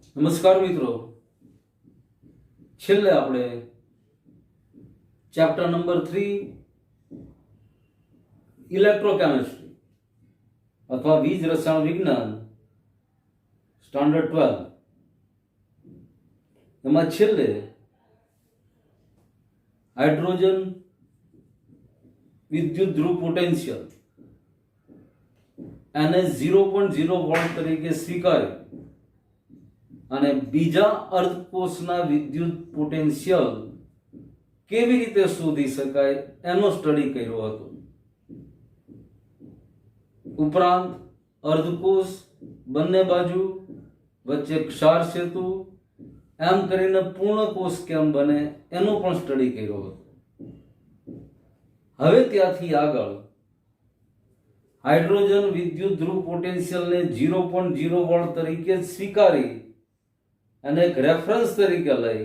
નમસ્કાર મિત્રો, છેલ્લે આપણે ચેપ્ટર નંબર 3 ઇલેક્ટ્રોકેમિસ્ટ્રી અથવા વીજ રસાયણ વિજ્ઞાન સ્ટાન્ડર્ડ 12 એમાં છેલ્લે હાઇડ્રોજન વિદ્યુત ધ્રુવ પોટેન્શિયલ એને 0.0 વોલ્ટ તરીકે સ્વીકારી અને બીજા અર્ધકોષના વિદ્યુત પોટેન્શિયલ કેવી રીતે શોધી શકાય એનો સ્ટડી કર્યો હતો. ઉપરાંત અર્ધકોષ, બંને બાજુ વચ્ચે ક્ષાર સેતુ, એમ કરીને પૂર્ણ કોષ કેમ બને એનો પણ સ્ટડી કર્યો હતો. હવે ત્યાંથી આગળ હાઇડ્રોજન વિદ્યુત ધ્રુવ પોટેન્શિયલને 0.0 વોલ્ટ તરીકે સ્વીકારી અને એક રેફરન્સ તરીકે લઈ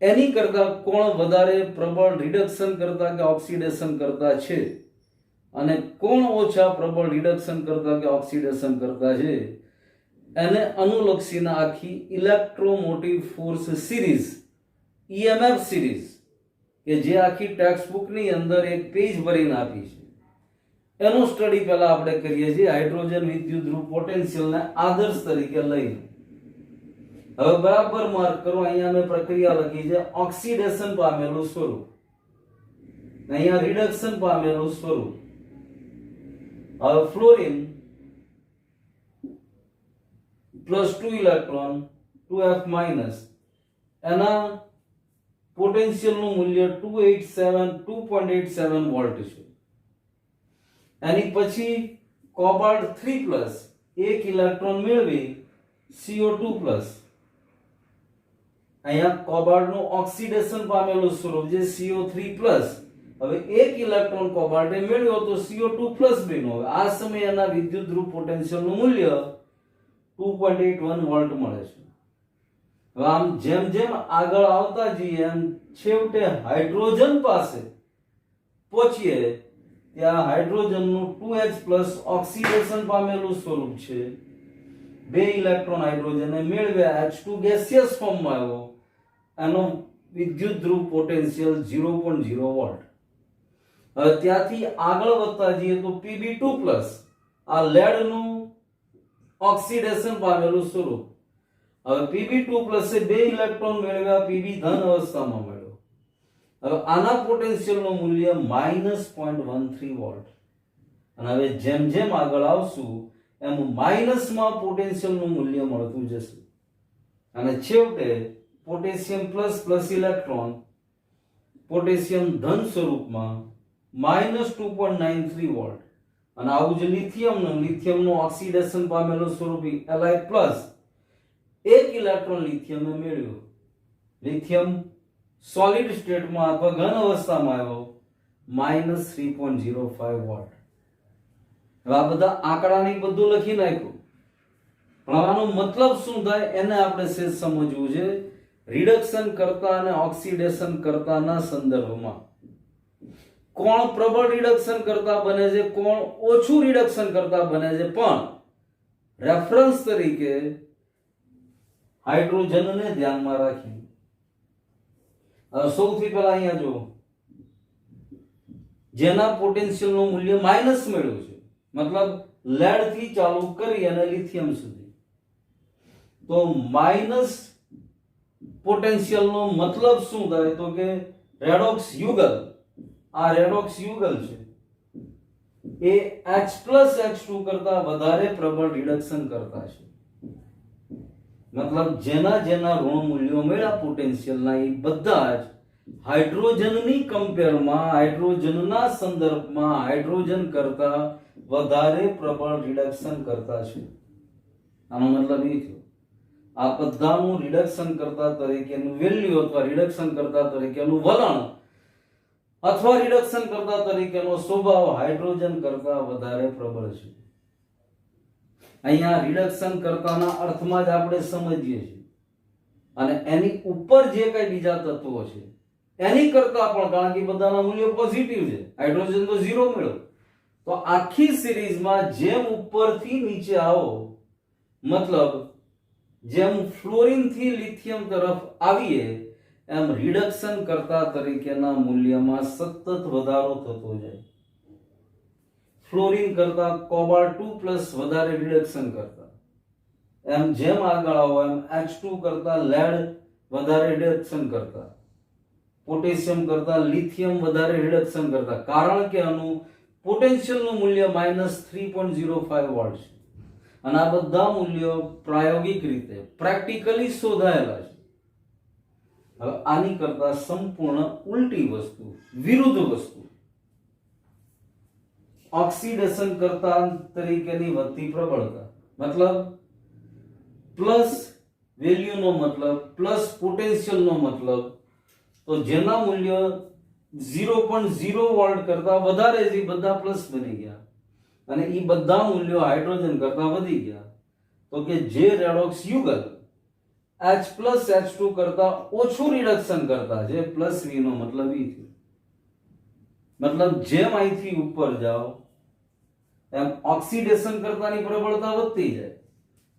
એની કરતા કોણ વધારે પ્રબળ રિડક્શન કરતા કે ઓક્સિડેશન કરતા છે અને કોણ ઓછા પ્રબળ રિડક્શન કરતા કે ઓક્સિડેશન કરતા છે એને અનુલક્ષીને આખી electromotive force series, EMF series કે જે આખી ટેક્સ્ટ બુકની અંદર એક પેજ ભરીને આપી છે એનો સ્ટડી પહેલા આપણે કરીએ છીએ હાઇડ્રોજન વિદ્યુત ધ્રુવ પોટેન્શિયલને આદર્શ તરીકે લઈને. હવે બરાબર માર્ક કરો, અહીંયા મેં પ્રક્રિયા લખી છે ઓક્સિડેશન પામેલું સ્વરૂપ, અહીંયા રિડક્શન પામેલું સ્વરૂપ. હવે ફ્લોરિન +2 ઇલેક્ટ્રોન 2f એના પોટેન્શિયલનું મૂલ્ય 2.87 વોલ્ટ છે. એની પછી કોબાલ્ટ 3+ 1 ઇલેક્ટ્રોન મેળવી CO2+, અહીંયા કોબાલ્ટનું ઓક્સિડેશન પામેલું સ્વરૂપ જે CO3+, હવે 1 ઇલેક્ટ્રોન કોબાલ્ટે મેળવ્યો તો CO2+ બન્યો. આ સમયે એના વિદ્યુત ધ્રુવ પોટેન્શિયલનું મૂલ્ય 2.81 વોલ્ટ મળે છે. હવે આમ જેમ જેમ આગળ આવતા જઈએ એમ છેવટે હાઇડ્રોજન પાસે પહોંચીએ ત્યાં હાઇડ્રોજનનું 2H+ ઓક્સિડેશન પામેલું સ્વરૂપ છે. 2 ઇલેક્ટ્રોન હાઇડ્રોજને મેળવ્યા, H2 ગેસિયસ ફોર્મમાં આવ્યો, એનો વિદ્યુત ધ્રુવ પોટેન્શિયલ 0.0 વોલ્ટ. હવે ત્યાંથી આગળ વધતા જઈએ તો Pb2+, આ લેડનું ઓક્સિડેશન પામેલું સ્વરૂપ. હવે Pb2+ એ 2 ઇલેક્ટ્રોન મેળવ્યા, Pb ધન અવસ્થામાં મળ્યો. હવે આના પોટેન્શિયલનું મૂલ્ય -0.13 વોલ્ટ. અને હવે જેમ જેમ આગળ આવશું એમ માઇનસમાં પોટેન્શિયલનું મૂલ્ય મળતું જશે અને છેવટે પોટેશિયમ પ્લસ ઇલેક્ટ્રોન પોટેશિયમ ધન સ્વરૂપમાં -2.93 વોલ્ટ. અને આવું જ લિથિયમનું ઓક્સિડેશન પામેલું સ્વરૂપ Li+, 1 ઇલેક્ટ્રોન લિથિયમે મેળવ્યો. લિથિયમ સોલિડ સ્ટેટમાં અથવા ઘન અવસ્થામાં આવ્યો, -3.05 વોલ્ટ. હવે આ બધા આંકડાની બધું લખી નાખ્યું, પણ આનો મતલબ શું થાય એને આપણે સેજ સમજવું છે. રિડક્શન કરતા અને ઓક્સિડેશન કરતાના સંદર્ભમાં કોણ પ્રબળ રિડક્શન કરતા બને છે, કોણ ઓછું રિડક્શન કરતા બને છે, પણ રેફરન્સ તરીકે હાઇડ્રોજનને ધ્યાનમાં રાખી. સૌથી પહેલા અહીંયા જો જેના પોટેન્શિયલનું મૂલ્ય માઇનસ મેળવ્યું છે, મતલબ લેડ થી ચાલુ કરી અને લિથિયમ સુધી, તો માઇનસ પોટેન્શિયલનો મતલબ શું થાય તો કે રેડોક્સ યુગલ, આ રેડોક્સ યુગલ છે એ H+H2 કરતા વધારે પ્રબળ રિડક્શન કરતા છે. મતલબ જેના ઋણ મૂલ્યો મળ્યા પોટેન્શિયલના એ બધા જ હાઇડ્રોજનની કમ્પેરમાં, હાઇડ્રોજનના સંદર્ભમાં હાઇડ્રોજન કરતા વધારે પ્રબળ રિડક્શન કરતા છે. આનો મતલબ એ થયો આ બધાનું રિડક્શન કરતા તરીકેનું વેલ્યુ અથવા રિડક્શન કરતા તરીકેનું વલણ અથવા રિડક્શન કરતા તરીકેનો સ્વભાવ હાઇડ્રોજન કરતા વધારે પ્રબળ છે. અહીંયા રિડક્શન કરતાના અર્થમાં જ આપણે સમજીએ છીએ અને એની ઉપર જે કઈ બીજા તત્વો છે એની કરતા પણ, કારણ કે બધાના મૂલ્યો પોઝિટિવ છે, હાઇડ્રોજન તો 0 મળ્યો, તો આખી સિરીઝમાં જેમ ઉપરથી નીચે આવો, મતલબ જેમ ફ્લોરિન થી લિથિયમ તરફ આવીએ એમ રિડક્શન કરતા તરીકેના મૂલ્યમાં સતત વધારો થતો જાય. ફ્લોરિન કરતા કોબાલ્ટ 2+ વધારે રિડક્શન કરતા, એમ જેમ આગળ આવો એમ H2 કરતા લેડ વધારે રિડક્શન કરતા, પોટેશિયમ કરતા લિથિયમ વધારે રિડક્શન કરતા, કારણ કે આનું પોટેન્શિયલનું મૂલ્ય -3.05 વોલ્ટ છે. અને આ બધા મૂલ્યો પ્રાયોગિક રીતે પ્રેક્ટિકલી શોધાયેલા છે. હવે આની કરતા સંપૂર્ણ ઉલટી વસ્તુ, વિરુદ્ધ વસ્તુ, ઓક્સિડેશન કરતા તરીકેની વધતી પ્રબળતા, મતલબ પ્લસ વેલ્યુનો મતલબ, પ્લસ પોટેન્શિયલનો મતલબ, તો જેના મૂલ્ય 0.0 વોલ્ટ કરતા વધારે છે બધા પ્લસ બની ગયા, અને એ બધા મૂલ્યો હાઇડ્રોજન કરતા વધી ગયા. તો કે જે રેડોક્સ યુગલ H+H2 કરતા ઓછું રિડક્શન કરતા છે, પ્લસ V નો મતલબ ઈ થયું. મતલબ જેમ અહીંથી ઉપર જાઓ એમ ઓક્સિડેશન કરતાની પ્રબળતા વધતી જાય,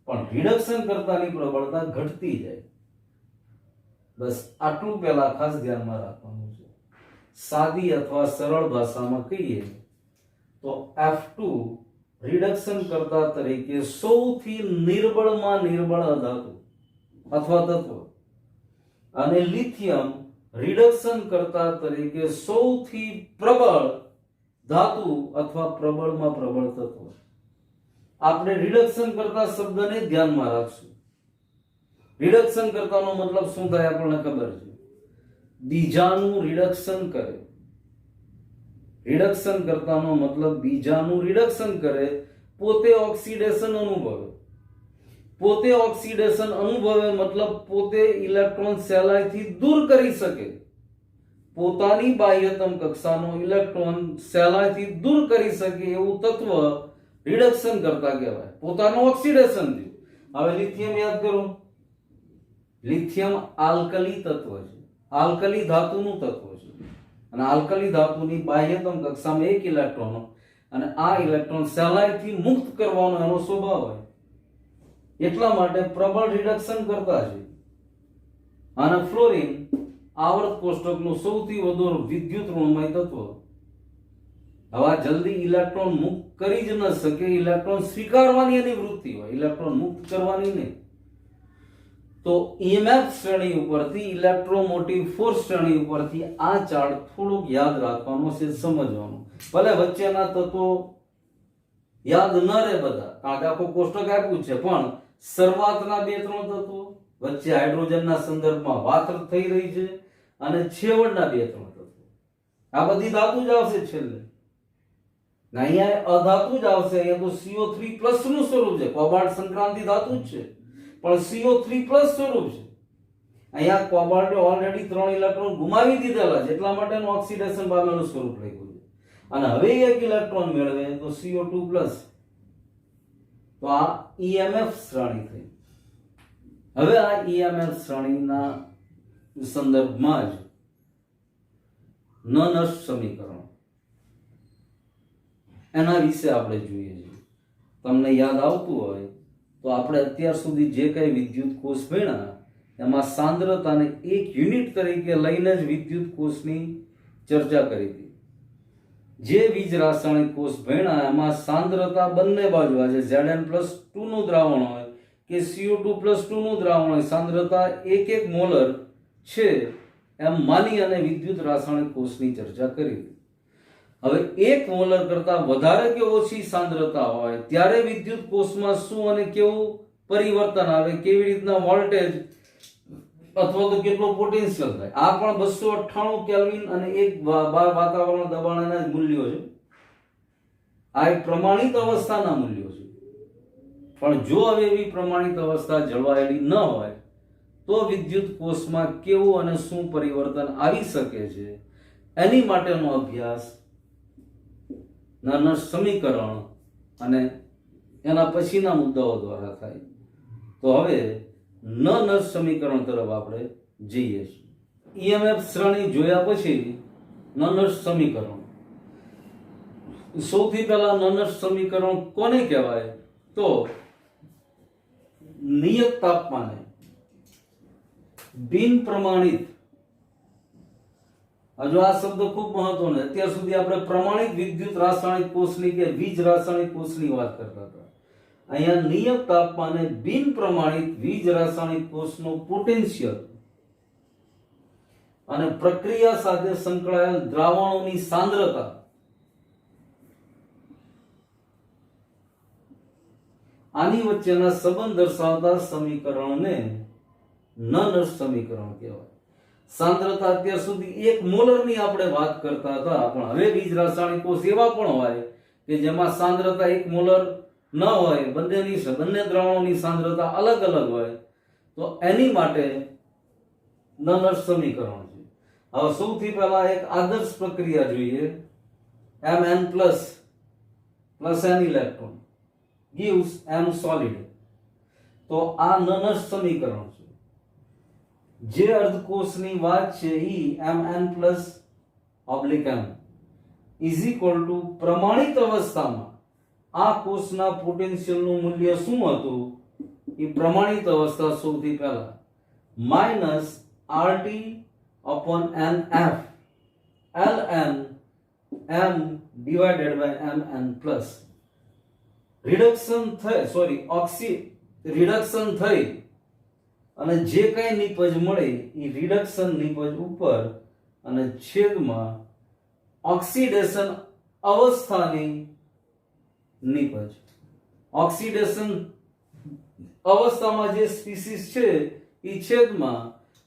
પણ રિડક્શન કરતાની પ્રબળતા ઘટતી જાય. બસ આટલું પહેલા ખાસ ધ્યાનમાં રાખવાનું છે. સાદી અથવા સરળ ભાષામાં કહીએ તો F2 રિડક્શન કરતા તરીકે સૌથી નિર્બળમાં નિર્બળ અધાતુ અથવા તત્વ, અને લિથિયમ રિડક્શન કરતા તરીકે સૌથી પ્રબળ ધાતુ અથવા પ્રબળમાં પ્રબળ તત્વ. આપણે રિડક્શન કરતા શબ્દને ધ્યાનમાં રાખશું. રિડક્શન કરતાનો મતલબ શું થાય આપણને ખબર છે. બીજાનું રિડક્શન કરે. રિડક્શન કરતાનો મતલબ બીજાનું રિડક્શન કરે, પોતે ઓક્સિડેશન અનુભવે. પોતે ઓક્સિડેશન અનુભવે મતલબ પોતે ઇલેક્ટ્રોન સહેલાઈથી દૂર કરી શકે. પોતાની બાહ્યતમ કક્ષાનો ઇલેક્ટ્રોન સહેલાઈથી દૂર કરી શકે એવું તત્વ રિડક્શન કરતા કહેવાય. પોતાનું ઓક્સિડેશન થયું. હવે લિથિયમ યાદ કરો. લિથિયમ આલ્કલી તત્વ છે, આલ્કલી ધાતુનું તત્વ છે, અને આલ્કલી ધાતુની બાહ્યતમ કક્ષામાં એક ઇલેક્ટ્રોન, અને આ ઇલેક્ટ્રોન સહેલાઈથી મુક્ત કરવાનો એનો સ્વભાવ હોય. એટલા માટે પ્રબળ રિડક્શન કરતા છે. અને ફ્લોરિન આવર્ત કોષ્ટકનું સૌથી વધુ વિદ્યુત ઋણમય તત્વ. હવે જલ્દી ઇલેક્ટ્રોન મુક્ત કરી જ ન શકે. ઇલેક્ટ્રોન સ્વીકારવાની એની વૃત્તિ હોય, ઇલેક્ટ્રોન મુક્ત કરવાની નહીં. તો EMF શ્રેણી ઉપરથી, ઇલેક્ટ્રોમોટિવ ફોર્સ શ્રેણી ઉપરથી આ ચાર્ટ થોડુંક યાદ રાખવાનો છે, સમજવાનું. ભલે વચ્ચેના તત્વો યાદ ન રહે બધા, કારણ કે આખું કોષ્ટક આપ્યું છે, પણ શરૂઆતના 2-3 તત્વો, વચ્ચે હાઇડ્રોજનના સંદર્ભમાં વાત થઈ રહી છે, અને છેવટના 2-3 તત્વો. આ બધી ધાતુ જ આવશે છેલ્લે. અહીંયા અધાતુ જ આવશે. અહીંયા તો CO3+ નું સ્વરૂપ છે. કોબાલ્ટ સંક્રાંતિ ધાતુ જ છે, પણ CO3+ સ્વરૂપ છે. અહીંયા કોબાલ્ટે ઓલરેડી 3 ઇલેક્ટ્રોન ગુમાવી દીધેલા છે, એટલા માટેનું ઓક્સિડેશન પામેલું સ્વરૂપ લખ્યું છે. અને હવે એક ઇલેક્ટ્રોન મેળવે તો CO2+. તો આ EMF શ્રેણી થઈ. હવે આ EMF શ્રેણીના સંદર્ભમાં જ નનસ સમીકરણ, એના વિશે આપણે જોઈએ છીએ. તમને યાદ આવતું હોય તો આપણે અત્યાર સુધી જે કઈ વિદ્યુત કોષ ભણ્યા એમાં સાંદ્રતાને એક યુનિટ તરીકે લઈને જ વિદ્યુત કોષની ચર્ચા કરી હતી. જે વીજ રાસાયણિક કોષ ભણ્યા એમાં સાંદ્રતા બંને બાજુ આજે Zn+2 નું દ્રાવણ હોય કે CO2+2 નું દ્રાવણ હોય, સાંદ્રતા 1 મોલર છે એમ માની અને વિદ્યુત રાસાયણિક કોષની ચર્ચા કરી. હવે 1 મોલર કરતા વધારે કે ઓછી સાંદ્રતા હોય ત્યારે વિદ્યુત કોષમાં શું અને કેવું પરિવર્તન આવે, કેવી રીતના વોલ્ટેજ અથવા તો કેટલો પોટેન્શિયલ થાય. આ પણ 298 કેલ્વિન અને 1 બાર વાતાવરણ દબાણના જ મૂલ્યો છે. આ એક પ્રમાણિત અવસ્થાના મૂલ્યો છે. પણ જો હવે એવી પ્રમાણિત અવસ્થા જળવાયેલી ન હોય તો વિદ્યુત કોષમાં કેવું અને શું પરિવર્તન આવી શકે છે એની માટેનો અભ્યાસ નનસ સમીકરણ અને એના પછીના મુદ્દાઓ દ્વારા થાય. તો હવે નનસ સમીકરણ તરફ આપણે જઈએ છીએ. EMF શ્રેણી જોયા પછી નનસ સમીકરણ. સૌથી પહેલા નનસ સમીકરણ કોને કહેવાય? તો નિયત તાપમાને બિન પ્રમાણિત, હજુ આ શબ્દ ખૂબ મહત્વનો. અત્યાર સુધી આપણે પ્રમાણિત વિદ્યુત રાસાયણિક કોષની કે વીજ રાસાયણિક કોષની વાત કરતા હતા. અહીંયા નિયત તાપમાને બિન પ્રમાણિત વીજ રાસાયણિક કોષનો પોટેન્શિયલ અને પ્રક્રિયા સાથે સંકળાયેલ દ્રાવણોની સાંદ્રતા આની વચ્ચેના સંબંધ દર્શાવતા સમીકરણને નનર્સ સમીકરણ કહેવાય. સાંદ્રતા અત્યાર સુધી 1 મોલરની આપણે વાત કરતા હતા, પણ હવે વીજ રાસાયણિક કોષ એવા પણ હોય કે જેમાં સાંદ્રતા 1 મોલર ન હોય, બંને દ્રાવણોની સાંદ્રતા અલગ અલગ હોય, તો એની માટે નનર્સ સમીકરણ છે. હવે સૌથી પહેલા એક આદર્શ પ્રક્રિયા જોઈએ. Mn plus n electron gives m solid. તો આ નનર્સ સમીકરણ છે. જે અર્ધકોષની વાત છે ઈ Mn plus m is equal to પ્રમાણિત અવસ્થામાં આ કોષના પોટેન્શિયલનું મૂલ્ય શું હતું? એ પ્રમાણિત અવસ્થા સૌથી પહેલા minus RT upon NF ln m divided by Mn plus. Reduction થઈ અને જે કઈ નિપજ મળે એ રિડક્શન નિપજ ઉપર અને છેદમાં ઓક્સિડેશન અવસ્થાની નિપજ. ઓક્સિડેશન અવસ્થામાં જે સ્પીસીસ છે એ છેદમાં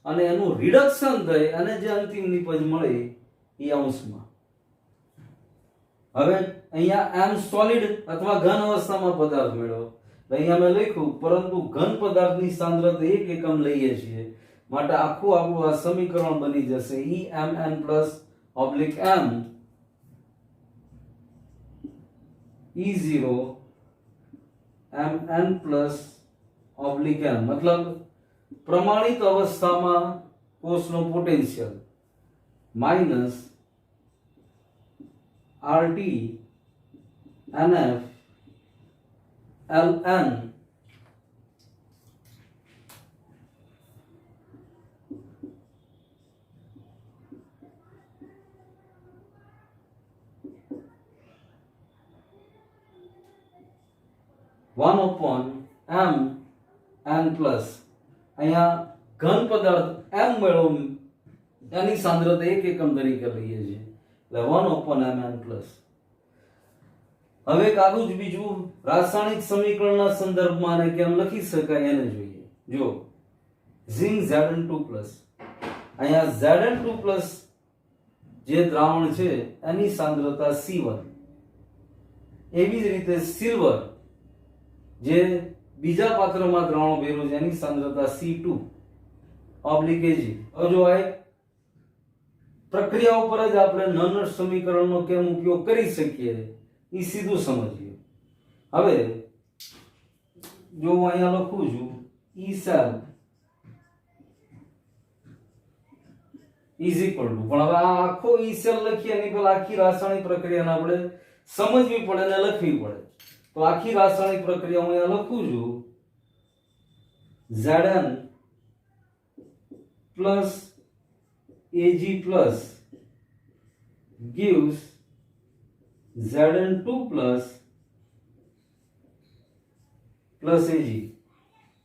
અને એનું રિડક્શન થઈ અને જે અંતિમ નિપજ મળે એ અંશમાં. હવે અહીંયા m સોલિડ અથવા ઘન અવસ્થામાં પદાર્થ મેળવો. અહીંયા મેં લખ્યું પરંતુ ઘન પદાર્થની સાંદ્રતા 1 એકમ લઈએ છીએ માટે આખું આપણું આ સમીકરણ બની જશે Emn plus m E0 Mn plus m. મતલબ પ્રમાણિત અવસ્થામાં કોષનો potential minus RT NF ln one upon m n plus. અહીંયા ઘન પદાર્થ m મેળવો એની સાંદ્રતા 1 એકમ તરીકે લઈએ છીએ એટલે 1 upon mn plus. હવે એક આગું જ બીજું રાસાયણિક સમીકરણના સંદર્ભમાં આને કેમ લખી શકાય એને જોઈએ. જો ઝિંક Zn2+, અહીંયા Zn2+ જે દ્રાવણ છે એની સાંદ્રતા C1. એવી જ રીતે સિલ્વર જે બીજા પાત્રમાં દ્રાવણ ભેરું છે એની સાંદ્રતા C2 Ag. હવે જો આ પ્રક્રિયા ઉપર જ આપણે નનર્સ સમીકરણનો કેમ ઉપયોગ કરી શકીએ એ સીધું સમજીએ. હવે જો હું અહીંયા લખું છું E cell is equal to, પણ હવે આ આખો E cell લખીએ એની પહેલા આખી રાસાયણિક પ્રક્રિયાને આપણે સમજવી પડે અને લખવી પડે. તો આખી રાસાયણિક પ્રક્રિયા હું અહીંયા લખું છું Zn plus Ag plus gives Zn2 plus Ag,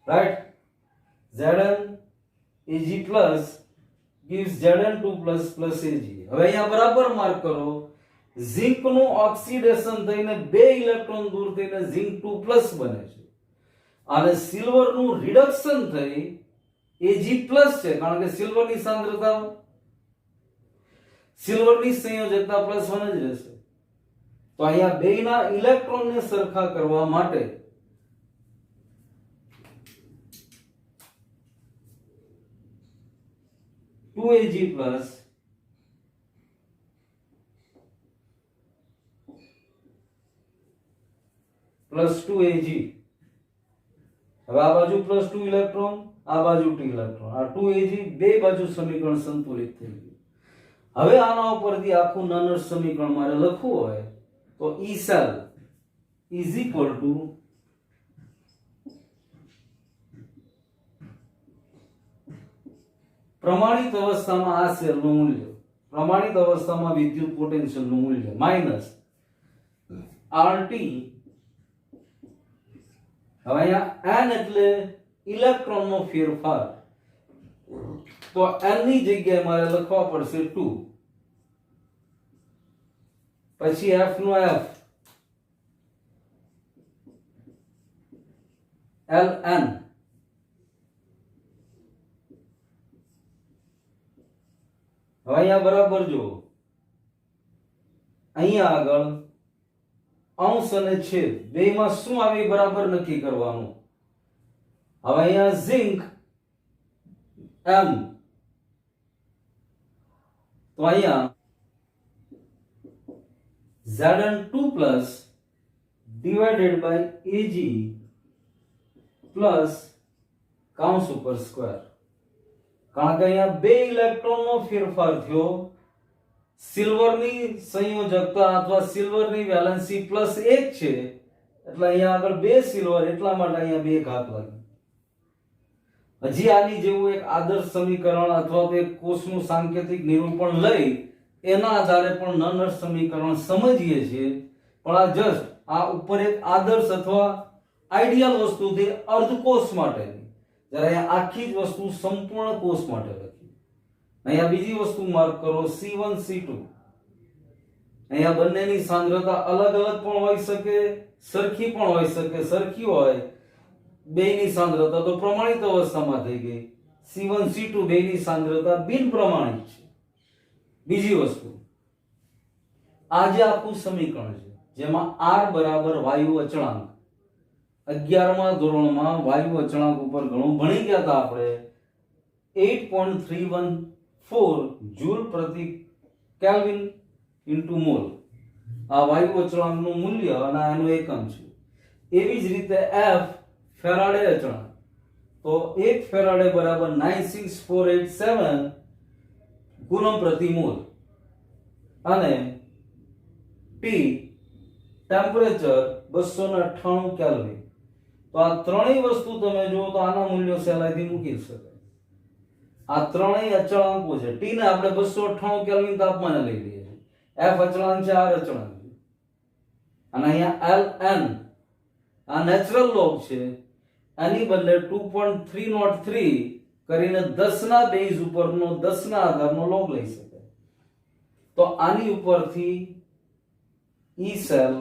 right? Zn Ag plus gives Zn2 plus Ag. હવે અહીંયા બરાબર માર્ક કરો. ઝિંક નું ઓક્સિડેશન થઈને 2 ઇલેક્ટ્રોન દૂર થઈને ઝિંક 2 પ્લસ બને છે અને સિલ્વર નું રિડક્શન થઈ Ag પ્લસ છે કારણ કે સિલ્વરની સાંદ્રતા સિલ્વરની સંયોજકતા +1 જ રહેશે. તો અહીંયા બેયના ઇલેક્ટ્રોનને સરખા કરવા માટે Ag plus +2Ag. હવે આ બાજુ +2 ઇલેક્ટ્રોન, આ બાજુ 2 ઇલેક્ટ્રોન, આ 2Ag બે બાજુ સમીકરણ સંતુલિત થઈ ગયું. હવે આના ઉપરથી આખું નનર્સ સમીકરણ મારે લખવું હોય તો E cell is equal to પ્રમાણિત અવસ્થામાં આ સેલનું મૂલ્ય, પ્રમાણિત અવસ્થામાં વિદ્યુત પોટેન્શિયલનું મૂલ્ય માઈનસ RT. હવે અહીંયા n એટલે ઇલેક્ટ્રોનનો ફેરફાર, તો n ની જગ્યાએ મારે લખવા પડશે 2, પછી f નો f ln. હવે અહીંયા બરાબર જો, અહીંયા આગળ અંશ અને છેદ બેમાં શું આવે બરાબર નક્કી કરવાનું. હવે અહીંયા ઝિંક m, તો અહીંયા Zn2 plus divided by Ag plus કાઉન્સ ઉપર સ્ક્વેર. કારણ કે અહીંયા બે ઇલેક્ટ્રોનનો ફેરફાર થયો, સિલ્વરની સંયોજકતા અથવા સિલ્વરની વેલેન્સી +1 છે, એટલે અહીંયા આગળ બે સિલ્વર, એટલા માટે અહીંયા 2 ઘાત લાગી. હજી આની જેવું એક આદર્શ સમીકરણ અથવા તો એક કોષનું સાંકેતિક નિરૂપણ લઈ એના આધારે પણ નનર સમીકરણ સમજીએ છીએ, પણ આ જસ્ટ આ ઉપર એક આદર્શ અથવા આઈડિયલ વસ્તુ છે અર્ધ કોષ માટેની, જ્યારે અહીંયા આખી જ વસ્તુ સંપૂર્ણ કોષ માટે લખી. અહીંયા બીજી વસ્તુ માર્ક કરો C1 C2. અહીંયા બંનેની સાંદ્રતા અલગ અલગ પણ હોઈ શકે, સરખી પણ હોઈ શકે. સરખી હોય બેયની સાંદ્રતા તો પ્રમાણિત અવસ્થામાં થઈ ગઈ, C1 C2 બેયની સાંદ્રતા બિન પ્રમાણિત છે. બીજી વસ્તુ, આ જે આખું સમીકરણ છે જેમાં R બરાબર વાયુ અચળાંક, 11મા ધોરણમાં વાયુ અચળાંક ઉપર ઘણું ભણી ગયા હતા આપણે. 8.314 જૂલ પ્રતિ કેલ્વિન ઇન્ટુ મોલ આ વાયુ અચળાંકનું મૂલ્ય અને એનું એકમ છે. એવી જ રીતે F ફેરાડે અચળાંક, તો 1 ફેરાડે બરાબર 96487 કુલમ પ્રતિ મોલ, અને T ટેમ્પરેચર 298 કેલ્વિન. તો આ ત્રણેય વસ્તુ તમે જો તો આના મૂલ્યો સહેલાઈથી મૂકી શકાય. આ ત્રણેય અચળાંકો છે. T ને આપણે 298 કેલ્વિન તાપમાને લઈ લઈએ છીએ, F અચળાંક છે, R અચળાંક છે, અને અહીંયા Ln આ નેચરલ લોગ છે, એની બદલે 2.303 કરીને 10 ના બેઝ ઉપરનો 10 ના આધારનો લોગ લઈ શકાય. તો આની ઉપરથી ઈ સેલ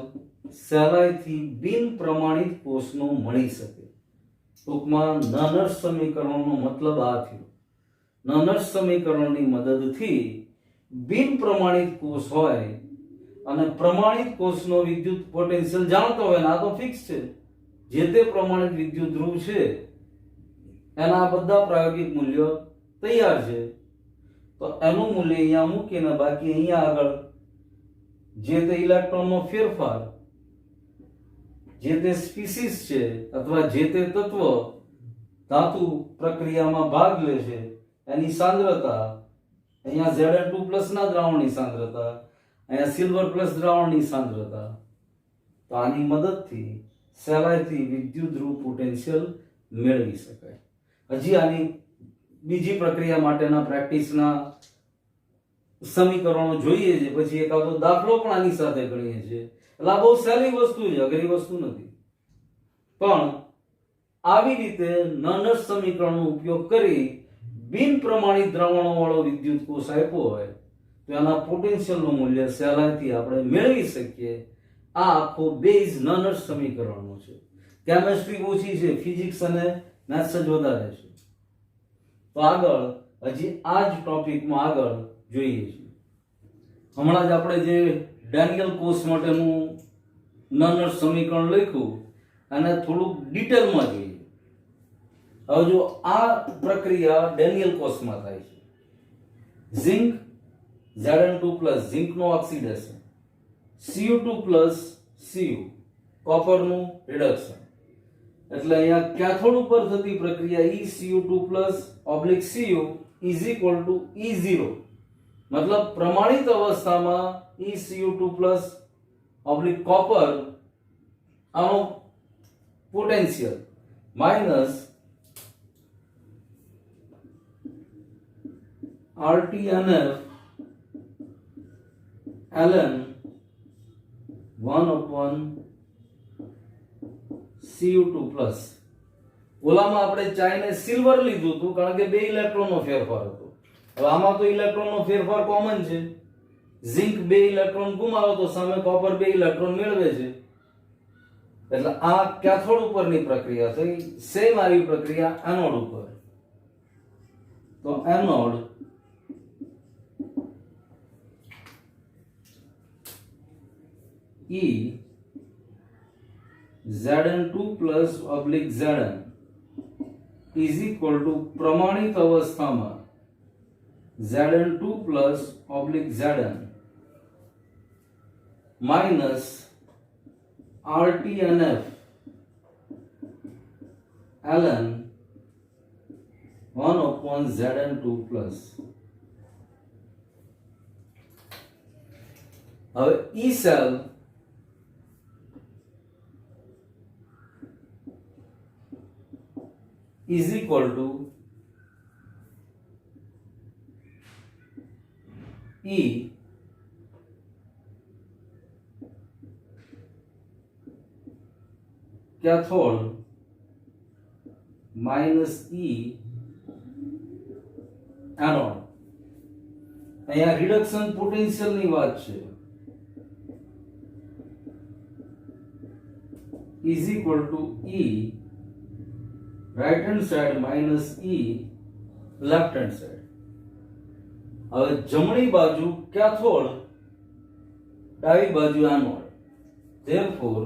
સહેલાઈથી બિન પ્રમાણિત કોષનો મળી શકે. ટૂંકમાં નનર સમીકરણનો મતલબ આ થયો. નનર સમીકરણની મદદથી બિન પ્રમાણિત કોષ હોય અને પ્રમાણિત કોષનો વિદ્યુત પોટેન્શિયલ જાણતો હોય, ને આ તો ફિક્સ છે, જે તે પ્રમાણિત વિદ્યુત ધ્રુવ છે એના બધા પ્રાયોગિક મૂલ્યો તૈયાર છે. તો એનું મૂલ્ય અહીંયા મૂકીને બાકી અહીંયા આગળ જે તે ઇલેક્ટ્રોનનો ફેરફાર, જે તે સ્પીસીસ છે અથવા જે તે તત્વ ધાતુ પ્રક્રિયામાં ભાગ લે છે એની સાંદ્રતા, અહીંયા Zn2+ ના દ્રાવણની સાંદ્રતા, અહીંયા સિલ્વર પ્લસ દ્રાવણની સાંદ્રતા, તો આની મદદથી સહેલાઈથી વિદ્યુત ધ્રુવ પોટેન્શિયલ મેળવી શકાય. હજી આની બીજી પ્રક્રિયા માટેના પ્રેક્ટિસના સમીકરણો જોઈએ છે, પછી એકાદો દાખલો પણ આની સાથે ગણીએ છીએ. એટલે આ બહુ સહેલી વસ્તુ છે, અઘરી વસ્તુ નથી. પણ આવી રીતે નનર સમીકરણનો ઉપયોગ કરી બિન પ્રમાણિત દ્રાવણો વાળો વિદ્યુત કોષ આપ્યો હોય તો એના પોટેન્શિયલનું મૂલ્ય સહેલાઈથી આપણે મેળવી શકીએ. આ આખો બેઝ નનર સમીકરણનો છે. કેમેસ્ટ્રી ઓછી છે, ફિઝિક્સ અને મેથ્સ જ વધારે છે. તો આગળ હજી આ જ ટોપિકમાં આગળ જોઈએ છીએ. હમણાં જ આપણે જે ડેનિયલ કોષ માટેનું નનર સમીકરણ લખ્યું અને થોડુંક ડિટેલમાં જોઈએ. હવે જો આ પ્રક્રિયા ડેનિયલ કોષમાં થાય છે. ઝિંક Zn2+, ઝિંકનો ઓક્સિડેશન, Cu2+ Cu, કોપરનું રિડક્શન. એટલે અહીંયા કેથોડ ઉપર થતી પ્રક્રિયા ECU2+/Cu E0, મતલબ પ્રમાણિત અવસ્થામાં ECU2+/કોપર આનો potential minus RTNF ln 1/Cu2 plus ઓલામાં આપણે ચાઈને સિલ્વર લીધું હતું કારણ કે બે ઇલેક્ટ્રોનનો ફેરફાર હતો. હવે આમાં તો ઇલેક્ટ્રોનનો ફેરફાર કોમન છે. ઝિંક બે ઇલેક્ટ્રોન ગુમાવે તો સામે કોપર બે ઇલેક્ટ્રોન મેળવે છે. એટલે આ કેથોડ ઉપરની પ્રક્રિયા થઈ. સેમ આવી પ્રક્રિયા એનોડ ઉપર. તો anode E Zn2 plus oblique Zn is equal to પ્રમાણિત અવસ્થામાં Zn2 plus oblique Zn minus RTNF ln 1/Zn2 plus. હવે E cell is equal to E cathode minus E anode. અહીંયા રિડક્શન પોટેન્શિયલ ની વાત છે. is equal to E right hand side minus E left hand side. હવે જમણી બાજુ cathode, ડાબી બાજુ anode. therefore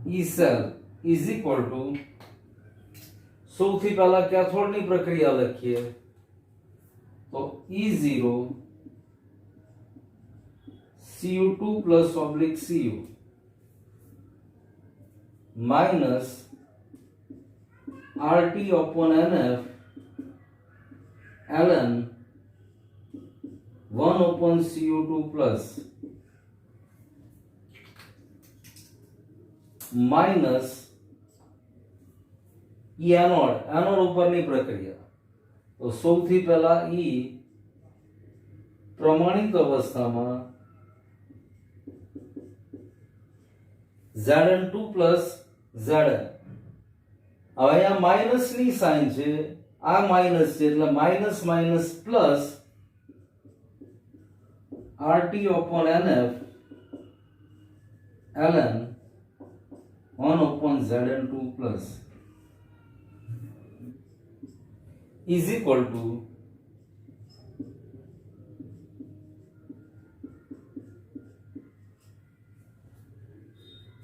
E cell is equal to, સૌથી પહેલા કેથોડની પ્રક્રિયા લખીએ તો E0 Cu2 plus oblique Cu minus RT upon NF ln 1/Cu2 plus minus E anode. Anode ઉપરની પ્રક્રિયા. તો સૌથી પહેલા E પ્રમાણિત અવસ્થામાં Zn2 plus Zn. હવે અહીંયા માઇનસ ની સાઇન છે, આ માઇનસ છે એટલે minus minus plus RT upon NF ln 1/Zn2 plus is equal to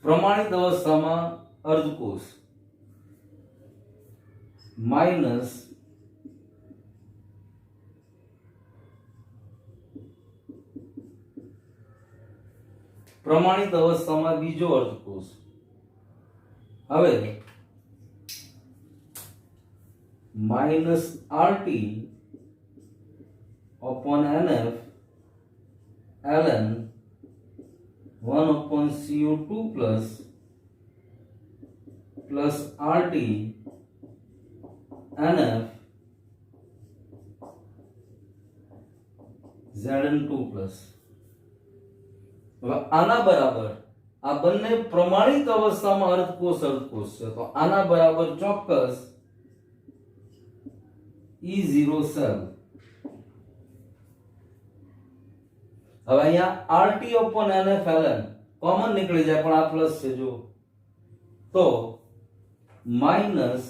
પ્રમાણિત અવસ્થામાં અર્ધકોષ માઇનસ પ્રમાણિત અવસ્થામાં બીજો અર્ધકોષ. હવે minus RT upon NF ln 1/Cu2 plus RT NF Zn2 plus. હવે આના બરાબર આ બંને પ્રમાણિત અવસ્થામાં અર્ધકોષ છે તો આના બરાબર ચોક્કસ E0 cell. હવે અહીંયા RT upon NF ln common નીકળી જાય પણ આ પ્લસ છે જો, તો minus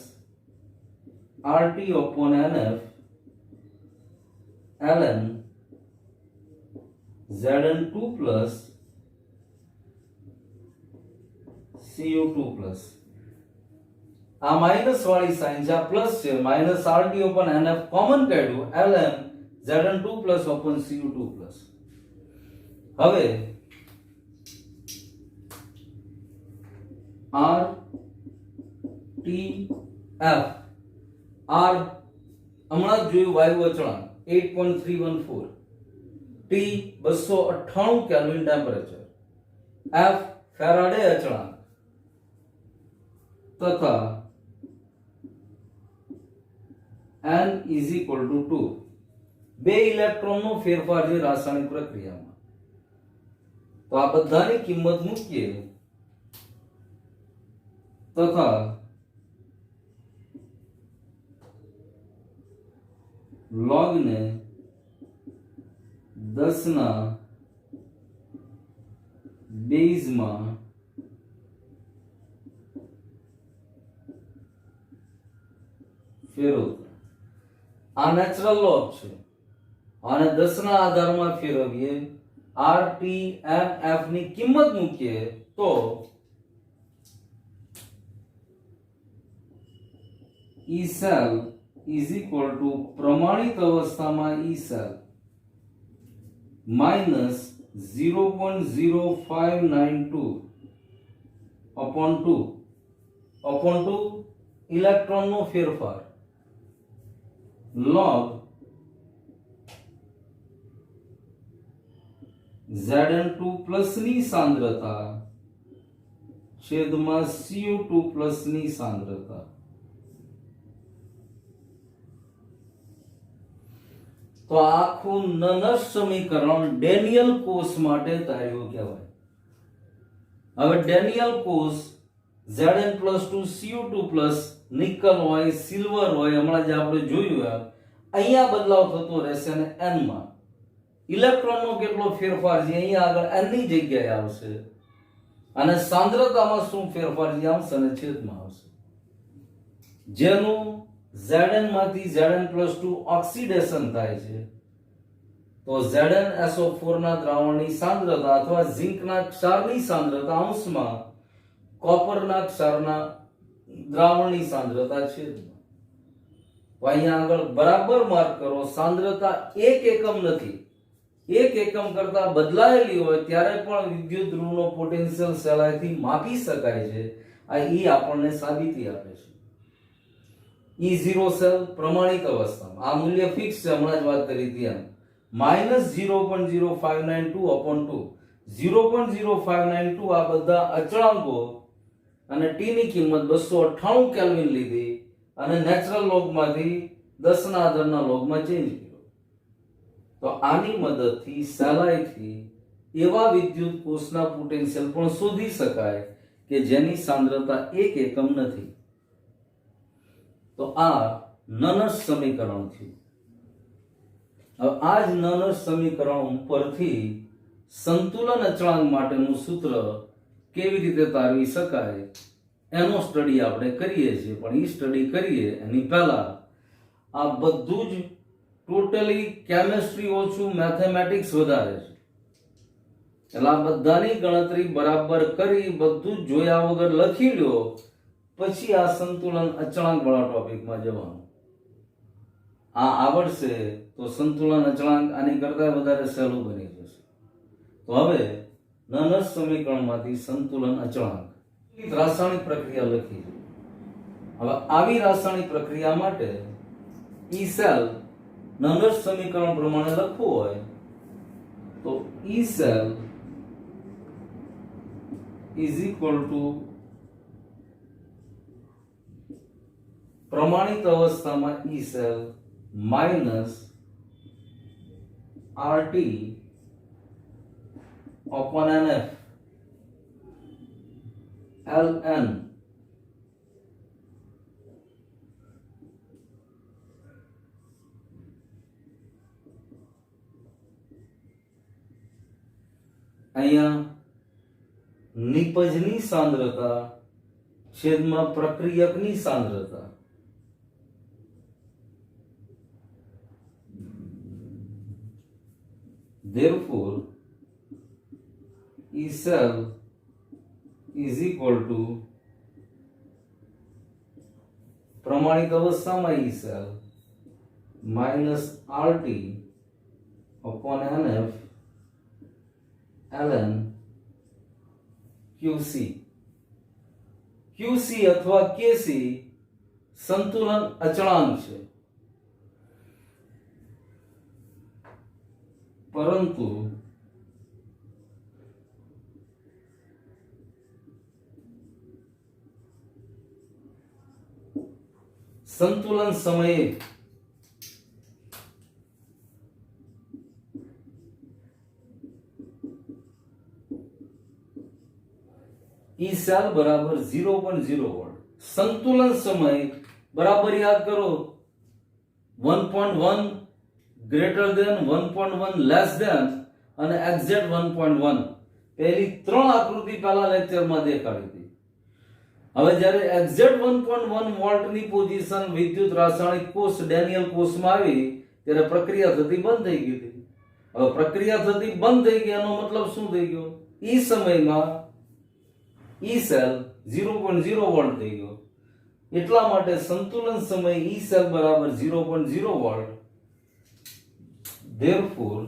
RT upon NF ln Zn2 plus Cu2 plus. આ માઇનસ વાળી સાઇન છે, આ પ્લસ છે, minus RT upon NF common કાઢ્યું ln Zn2 plus upon Cu2 plus. હવે R T F R હમણાં જ જોયું વાયુ અચળાંક 8.314, T 298 kelvin temperature, F Faraday અચળાંક તથા n is equal to 2. બે ઇલેક્ટ્રોનનો ફેરફાર છે રાસાયણિક પ્રક્રિયામાં. તો આ બધાની કિંમત મૂકીએ તથા log ને 10 ના બેઝમાં ફેરવતા. આ નેચરલ લોગ છે અને 10 ના આધારમાં ફેરવીએ RT MF ની કિંમત મૂકીએ તો E cell is equal to પ્રમાણિત અવસ્થામાં E cell minus 0.0592 upon 2 ઇલેક્ટ્રોનનો ફેરફાર log Zn2 પ્લસ ની સાંદ્રતા છેદમાં CO2 પ્લસ ની સાંદ્રતા. તો આખું નનસ સમીકરણ ડેનિયલ કોષ માટે ધાર્યું કહેવાય. હવે ડેનિયલ કોષ Zn+2 CO2+ નિકલ હોય સિલ્વર હોય હમણાં જે આપણે જોયું અહીંયા બદલાવ થતો રહેશે અને n માં ઇલેક્ટ્રોનનો કેટલો ફેરફાર છે અહીંયા આગળ n ની જગ્યાએ આવશે અને સાંદ્રતામાં શું ફેરફાર છે આવશે અને છેદમાં આવશે. જેનું Zn માંથી Zn+2 ઓક્સિડેશન થાય છે તો ZnSO4 ના દ્રાવણની સાંદ્રતા અથવા ઝિંકના ક્ષારની સાંદ્રતા અંશમાં કોપરના ક્ષારના દ્રાવણની સાંદ્રતા છેદમાં. તો અહીંયા આગળ બરાબર માર્ક કરો. સાંદ્રતા 1 એકમ નથી, 1 એકમ કરતા બદલાયેલી હોય ત્યારે પણ વિદ્યુત ધ્રુવનો પોટેન્શિયલ સહેલાઈથી માપી શકાય છે. આ ઈ આપણને સાબિતી આપે છે. E0 સેલ પ્રમાણિક અવસ્થામાં આ મૂલ્ય ફિક્સ છે, હમણાં જ વાત કરી હતી એમ -0.0592 upon 2. 0.0592 આ બધા અચળાંકો અને t ની કિંમત 298 કેલ્વિન લીધી અને નેચરલ લોગમાંથી 10 ના આધારના લોગમાં ચેન્જ કર્યો. તો આની મદદથી સહેલાઈથી એવા વિદ્યુત કોષના પોટેન્શિયલ પણ શોધી શકાય કે જેની સાંદ્રતા 1 એકમ નથી. તો આ નનસ સમીકરણ થયું. હવે આ જ નનસ સમીકરણ પરથી સંતુલન અચળાંક માટેનું સૂત્ર કેવી રીતે તારવી શકાય એનો સ્ટડી આપણે કરીએ છીએ. પણ એ સ્ટડી કરીએ એની પહેલા આ બધું જ ટોટલી કેમેસ્ટ્રી ઓછું, મેથેમેટિક્સ વધારે છે. એટલે આ બધાની ગણતરી બરાબર કરી બધું જ જોયા વગર લખી લ્યો પછી આ સંતુલન અચળાંક વાળા ટોપિકમાં જવાનું. આ આવડશે તો સંતુલન અચળાંક આની કરતા વધારે સહેલું બની જશે. તો હવે નનસ સમીકરણમાંથી સંતુલન અચળાંક રાસાયણિક પ્રક્રિયા લખી. હવે આવી રાસાયણિક પ્રક્રિયા માટે E સેલ નનસ સમીકરણ પ્રમાણે લખવું હોય તો E cell is equal to પ્રમાણિત અવસ્થામાં E cell minus RT upon NF ln અહીંયા નિપજની સાંદ્રતા છેદમાં પ્રક્રિયકની સાંદ્રતા. Therefore, E cell is equal to પ્રમાણિત અવસ્થામાં E cell minus RT upon NF ln QC. QC અથવા KC સંતુલન અચળાંક છે, પરંતુ સંતુલન સમયે ई सेल बराबर 0.0 वोल्ट। संतुलन समय बराबर याद करो 1.1 ग्रेटर देन 1.1 लेस देन અને એક્ઝેક્ટ 1.1 પહેલી ત્રણ આકૃતિ પહેલા લેક્ચરમાં દેખાડી હતી। હવે જ્યારે એક્ઝેક્ટ 1.1 વોલ્ટની પોઝિશન વિદ્યુત રાસાયણિક કોષ ડેનિયલ કોષમાં આવી ત્યારે પ્રક્રિયા થતી બંધ થઈ ગઈ હતી। હવે પ્રક્રિયા થતી બંધ થઈ ગઈ એનો મતલબ શું થઈ ગયો? ઈ સમયમાં ઈ સેલ 0.0 વોલ્ટ થઈ ગયો। એટલા માટે સંતુલન સમય ઈ સેલ બરાબર 0.0 વોલ્ટ। therefore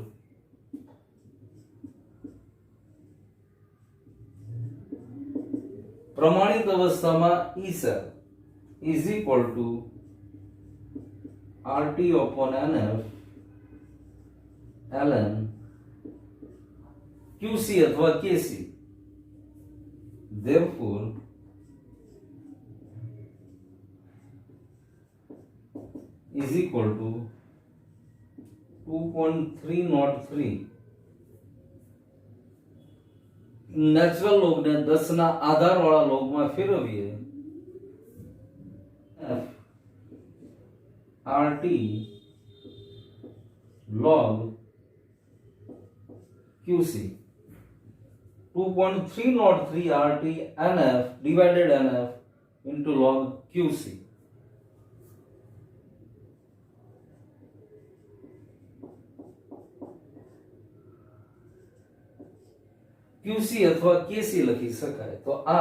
प्रमाणित अवस्था में E cell is equal to RT upon NF ln QC अथवा KC। therefore is equal to 2.303 natural लोग ने 10 ना आधार वाला लोग में फेरवीए F RT log QC 2.303 RT NF divided NF into log QC। QC अथवा KC લખી શકાય। તો આ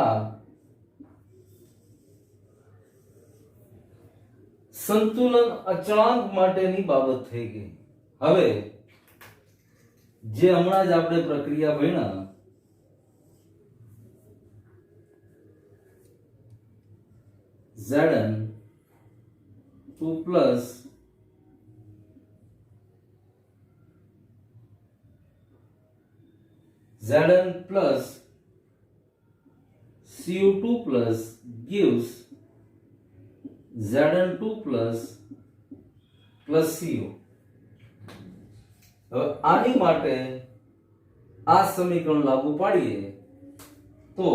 સંતુલન અચળાંક માટેની બાબત થઈ ગઈ। હવે જે હમણાં જ આપણે પ્રક્રિયા ભણ્યા Zn 2 plus Zn plus Cu2 plus gives Zn2 plus Cu। હવે આની માટે આ સમીકરણ લાગુ પાડીએ તો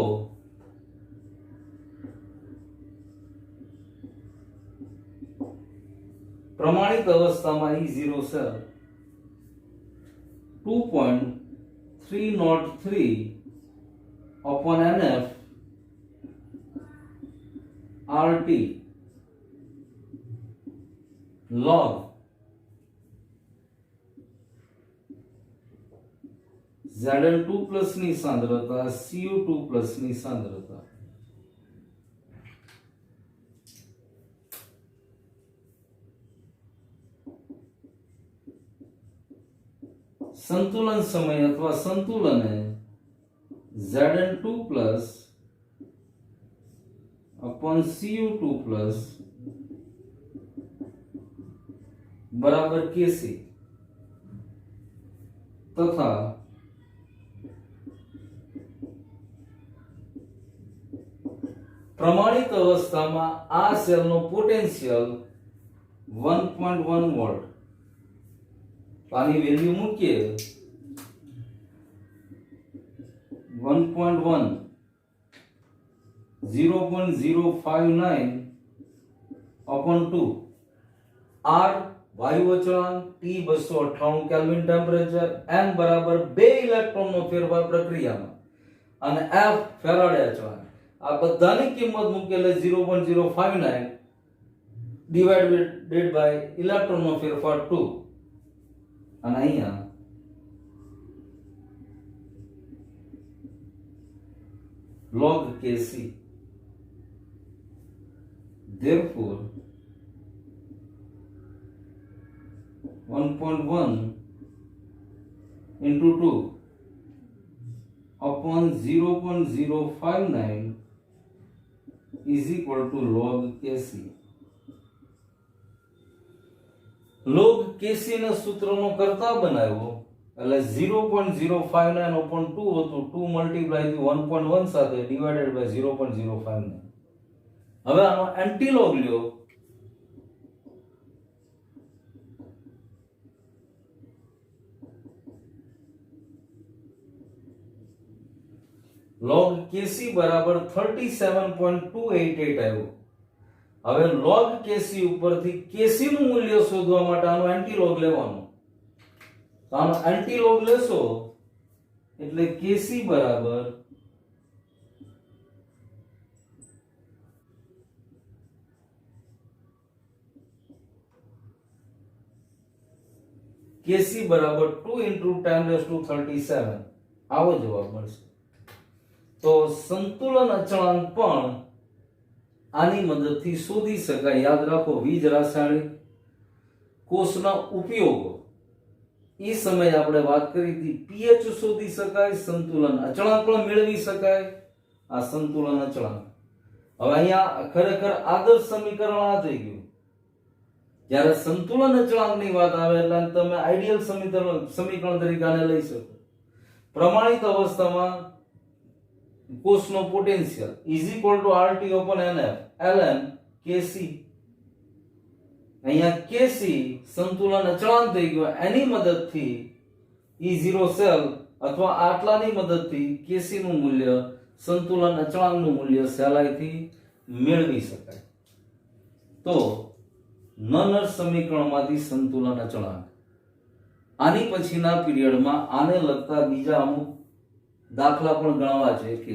પ્રમાણિત અવસ્થામાં E0 cell 2.303 upon NF RT log Zn2 plus ની સાંદ્રતા Cu2 plus ની સાંદ્રતા। संतुलन समय अथवा संतुलन है Zn2 plus upon Cu2 plus बराबर Kc तथा प्रमाणित अवस्था में आ सेल नो पोटेंशियल 1.1 वोल्ट। आनी वैल्यू मूकीए 1.1 0.059 upon 2 R वायु अचळांक T 298 केल्विन टेम्परेचर N बराबर 2 इलेक्ट्रॉन नो फेरफार प्रक्रिया में અને F ફેરાડે અચળાંક આ બધાની કિંમત મૂકેલે 0.059 ડિવાઇડેડ બાય ઇલેક્ટ્રોન નો ફેરફાર 2 અને અહીંયા log Kc। therefore 1.1 into 2 upon 0.059 is equal to log Kc। log Kc ના સૂત્રનો કરતા બનાવ્યો એટલે 0.059 upon 2 હતું 2 મલ્ટીપ્લાય થી 1.1 સાથે ડિવાઇડેડ બાય 0.059। હવે આનો એન્ટીલોગ લ્યો log kc બરાબર 37.288 આવ્યું. હવે log kc ઉપરથી kc નું મૂલ્ય શોધવા માટે આનો એન્ટીલોગ લેવાનો. તો આનો એન્ટીલોગ લેશો એટલે kc બરાબર kc બરાબર 2 into 10⁻37 આવો જવાબ મળશે. તો સંતુલન અચળાંક પણ આની મદદથી શોધી શકાય. યાદ રાખો, વીજ રાસાયણિક કોષના ઉપયોગો એ સમયે આપણે વાત કરી હતી. pH શોધી શકાય, સંતુલન અચળાંક પણ મેળવી શકાય. આ સંતુલન અચળાંક. હવે અહીંયા ખરેખર આદર્શ સમીકરણ આ થઈ ગયું. જ્યારે સંતુલન અચળાંકની વાત આવે એટલે તમે આઈડિયલ સમીકરણ તરીકે આને લઈ શકો. પ્રમાણિત અવસ્થામાં કોષનો potential RT upon NF ln Kc. અહીંયા Kc સંતુલન અચળાંક થઈ ગયો. એની મદદથી E0 સેલ અથવા આટલાની મદદથી Kc નું મૂલ્ય, સંતુલન અચળાંકનું મૂલ્ય સહેલાઈથી મેળવી શકાય. તો નનર સમીકરણમાંથી સંતુલન અચળાંક. આની પછીના પીરિયડમાં આને લગતા બીજા અમુક દાખલા પણ ગણવા છે કે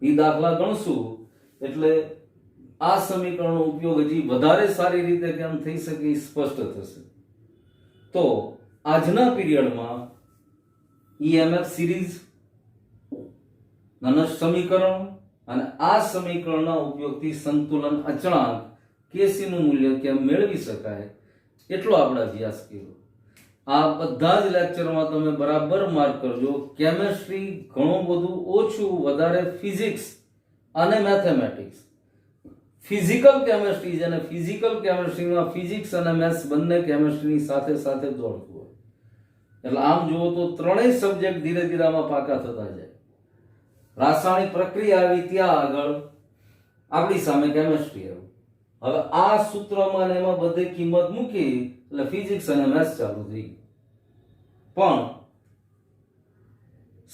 એ દાખલા ગણશું એટલે આ સમીકરણનો ઉપયોગ હજી વધારે સારી રીતે કેમ થઈ શકે એ સ્પષ્ટ થશે. તો આજના પીરિયડમાં EMF સિરીઝ, નનર સમીકરણ અને આ સમીકરણના ઉપયોગથી સંતુલન અચળાંક Kc નું મૂલ્ય કેમ મેળવી શકાય એટલો આપણે અભ્યાસ કર્યો. આ બધા જ લેક્ચરમાં તમે બરાબર માર્ક કરજો. કેમેસ્ટ્રી ઘણું બધું ઓછું, વધારે ફિઝિક્સ અને મેથેમેટિક્સ. ફિઝિકલ કેમેસ્ટ્રી જેને ફિઝિકલ કેમેસ્ટ્રીમાં ફિઝિક્સ અને મેથ્સ બંને કેમેસ્ટ્રીની સાથે સાથે દોડતું હોય. એટલે આમ જુઓ તો ત્રણેય સબ્જેક્ટ ધીરે ધીરે આમાં પાકા થતા જાય. રાસાયણિક પ્રક્રિયા આવી ત્યાં આગળ આપણી સામે કેમેસ્ટ્રી આવ્યું. હવે આ સૂત્રમાં ને એમાં બધે કિંમત મૂકી એટલે ફિઝિક્સ અને મેથ્સ ચાલુ થઈ ગયું. પણ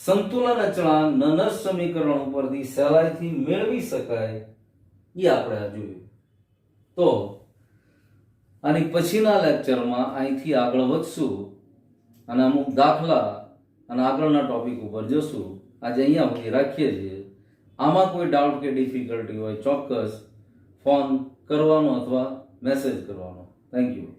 સંતુલન અચળાંક નનર સમીકરણ ઉપરથી સહેલાઈથી મેળવી શકાય એ આપણે જોયું. તો આની પછીના લેક્ચરમાં અહીંથી આગળ વધશું અને અમુક દાખલા અને આગળના ટોપિક ઉપર જશું. આજે અહીંયા સુધી રાખીએ છીએ. આમાં કોઈ ડાઉટ કે ડિફિકલ્ટી હોય ચોક્કસ ફોન કરવાનો અથવા મેસેજ કરવાનો. Thank you.